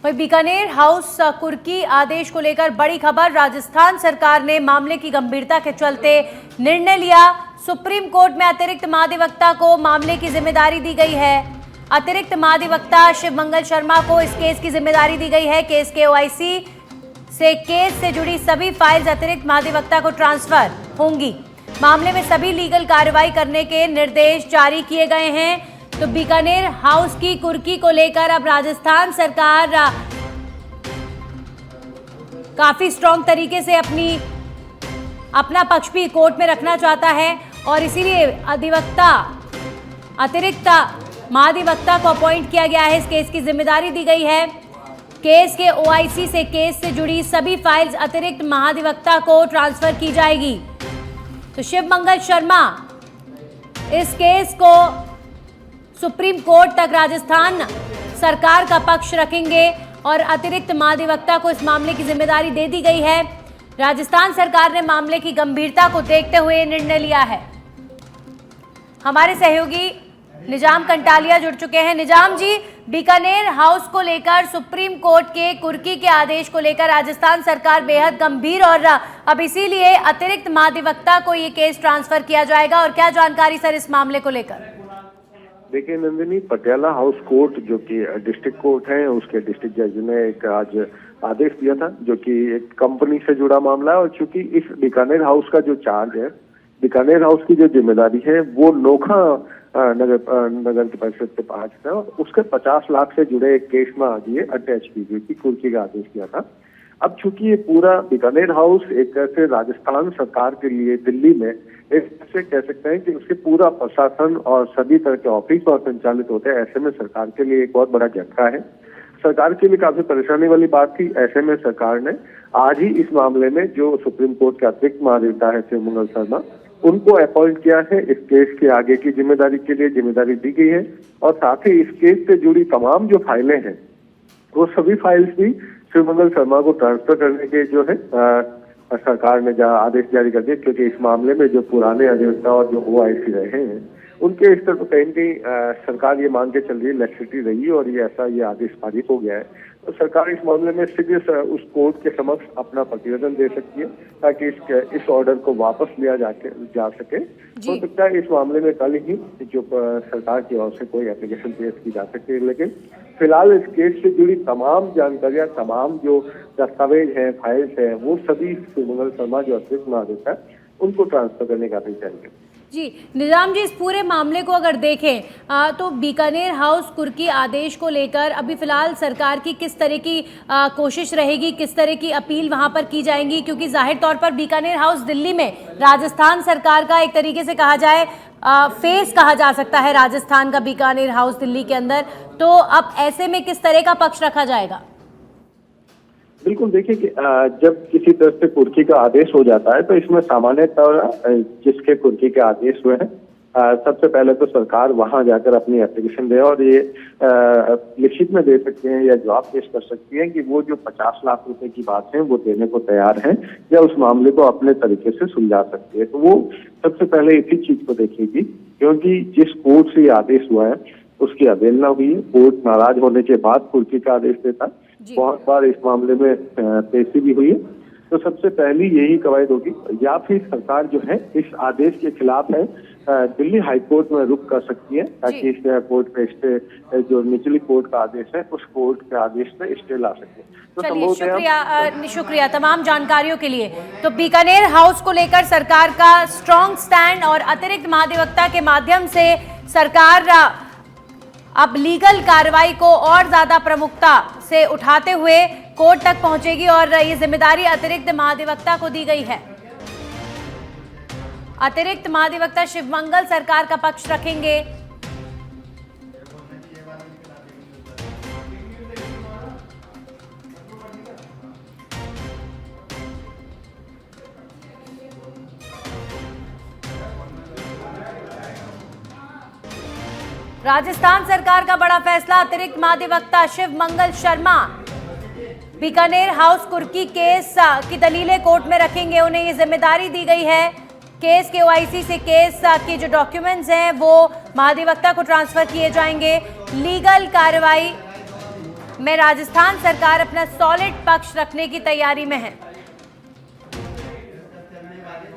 वही बीकानेर हाउस कुर्की आदेश को लेकर बड़ी खबर। राजस्थान सरकार ने मामले की गंभीरता के चलते निर्णय लिया। सुप्रीम कोर्ट में अतिरिक्त महाधिवक्ता को मामले की जिम्मेदारी दी गई है। अतिरिक्त महाधिवक्ता शिव मंगल शर्मा को इस केस की जिम्मेदारी दी गई है। केस के ओआईसी से केस से जुड़ी सभी फाइल्स अतिरिक्त महाधिवक्ता को ट्रांसफर होंगी। मामले में सभी लीगल कार्रवाई करने के निर्देश जारी किए गए हैं। तो बीकानेर हाउस की कुर्की को लेकर अब राजस्थान सरकार काफी स्ट्रॉन्ग तरीके से अपना पक्ष भी कोर्ट में रखना चाहता है और इसीलिए अतिरिक्त महाधिवक्ता को अपॉइंट किया गया है। इस केस की जिम्मेदारी दी गई है। केस के ओआईसी से केस से जुड़ी सभी फाइल्स अतिरिक्त महाधिवक्ता को ट्रांसफर की जाएगी। तो शिव मंगल शर्मा इस केस को सुप्रीम कोर्ट तक राजस्थान सरकार का पक्ष रखेंगे और अतिरिक्त महाधिवक्ता को इस मामले की जिम्मेदारी दे दी गई है। राजस्थान सरकार ने मामले की गंभीरता को देखते हुए निर्णय लिया है। हमारे सहयोगी निजाम कंटालिया जुड़ चुके हैं। निजाम जी, बीकानेर हाउस को लेकर सुप्रीम कोर्ट के कुर्की के आदेश को लेकर राजस्थान सरकार बेहद गंभीर और अब इसीलिए अतिरिक्त महाधिवक्ता को ये केस ट्रांसफर किया जाएगा। और क्या जानकारी सर इस मामले को लेकर? देखिए नंदिनी, पटियाला हाउस कोर्ट जो कि डिस्ट्रिक्ट कोर्ट है, उसके डिस्ट्रिक्ट जज ने एक आज आदेश दिया था जो कि एक कंपनी से जुड़ा मामला है। और चूंकि इस बीकानेर हाउस का जो चार्ज है, बीकानेर हाउस की जो जिम्मेदारी है वो नोखा नगर की परिषद के पास है और उसके 50 लाख से जुड़े एक केस में आज ये अटैच की गई थी, कुर्की का आदेश दिया था। अब चूंकि ये पूरा बीकानेर हाउस एक ऐसे राजस्थान सरकार के लिए दिल्ली में एक ऐसे कह सकते हैं कि उसके पूरा प्रशासन और सभी तरह के ऑफिस और संचालित होते हैं। ऐसे में सरकार के लिए एक बहुत बड़ा झटका है। सरकार के लिए काफी परेशानी वाली बात थी। ऐसे में सरकार ने आज ही इस मामले में जो सुप्रीम कोर्ट के अतिरिक्त महाधिवक्ता है शिव मंगल शर्मा, उनको अपॉइंट किया है। इस केस के आगे की जिम्मेदारी के लिए जिम्मेदारी दी गई है और साथ ही इस केस से जुड़ी तमाम जो फाइलें हैं वो सभी फाइल्स भी शिव मंगल शर्मा को ट्रांसफर करने के जो है सरकार ने आदेश जारी कर दिया। क्योंकि इस मामले में जो पुराने अधिवक्ता और जो ओआईसी रहे हैं उनके स्तर पर कहीं न कहीं सरकार ये मान के चल रही है, लैक्सिटी रही और ये आदेश पारित हो गया है। तो सरकार इस मामले में शीघ्र उस कोर्ट के समक्ष अपना प्रतिवेदन दे सकती है ताकि इस ऑर्डर को वापस लिया जा सके। हो सकता है इस मामले में कल ही जो सरकार की ओर से कोई एप्लीकेशन पेश की जा सकती है, लेकिन फिलहाल इस केस से जुड़ी तमाम जानकारियां, तमाम जो दस्तावेज हैं, फाइल्स हैं, वो सभी शिव मंगल शर्मा जो अतिरिक्त महाधिवक्ता है उनको ट्रांसफर करने का आदेश जारी किया। जी निजाम जी, इस पूरे मामले को अगर देखें तो बीकानेर हाउस कुर्की आदेश को लेकर अभी फिलहाल सरकार की किस तरह की कोशिश रहेगी, किस तरह की अपील वहां पर की जाएंगी? क्योंकि जाहिर तौर पर बीकानेर हाउस दिल्ली में राजस्थान सरकार का एक तरीके से कहा जाए फेस कहा जा सकता है राजस्थान का बीकानेर हाउस दिल्ली के अंदर। तो अब ऐसे में किस तरह का पक्ष रखा जाएगा? बिल्कुल, देखिए कि जब किसी तरह से कुर्की का आदेश हो जाता है तो इसमें सामान्य तौर जिसके कुर्की के आदेश हुए हैं सबसे पहले तो सरकार वहां जाकर अपनी एप्लीकेशन दे और ये लिखित में दे सकते हैं या जवाब पेश कर सकती है कि वो जो 50 लाख रुपए की बात है वो देने को तैयार है या उस मामले को अपने तरीके से सुलझा सकती है। तो वो सबसे पहले इसी चीज को देखेगी, क्योंकि जिस कोर्ट से ये आदेश हुआ है उसकी अवहेलना हुई है। कोर्ट नाराज होने के बाद कुर्की का आदेश देता, बहुत बार इस मामले में पेशी भी हुई है। तो सबसे पहली यही कवायद होगी, या फिर सरकार जो है इस आदेश के खिलाफ है दिल्ली हाई कोर्ट में रुख कर सकती है ताकि इस कोर्ट पे स्टे, जो निचली कोर्ट का आदेश है उस कोर्ट के आदेश पे स्टे ला सके। तो चलिए, शुक्रिया तमाम जानकारियों के लिए। तो बीकानेर हाउस को लेकर सरकार का स्ट्रॉन्ग स्टैंड और अतिरिक्त महाधिवक्ता के माध्यम से सरकार अब लीगल कार्रवाई को और ज्यादा प्रमुखता से उठाते हुए कोर्ट तक पहुंचेगी और ये जिम्मेदारी अतिरिक्त महाधिवक्ता को दी गई है। अतिरिक्त महाधिवक्ता शिव मंगल सरकार का पक्ष रखेंगे। राजस्थान सरकार का बड़ा फैसला, अतिरिक्त महाधिवक्ता शिव मंगल शर्मा बीकानेर हाउस कुर्की केस की दलीलें कोर्ट में रखेंगे। उन्हें ये जिम्मेदारी दी गई है। केस के ओआईसी से केस के जो डॉक्यूमेंट्स हैं वो महाधिवक्ता को ट्रांसफर किए जाएंगे। लीगल कार्रवाई में राजस्थान सरकार अपना सॉलिड पक्ष रखने की तैयारी में है।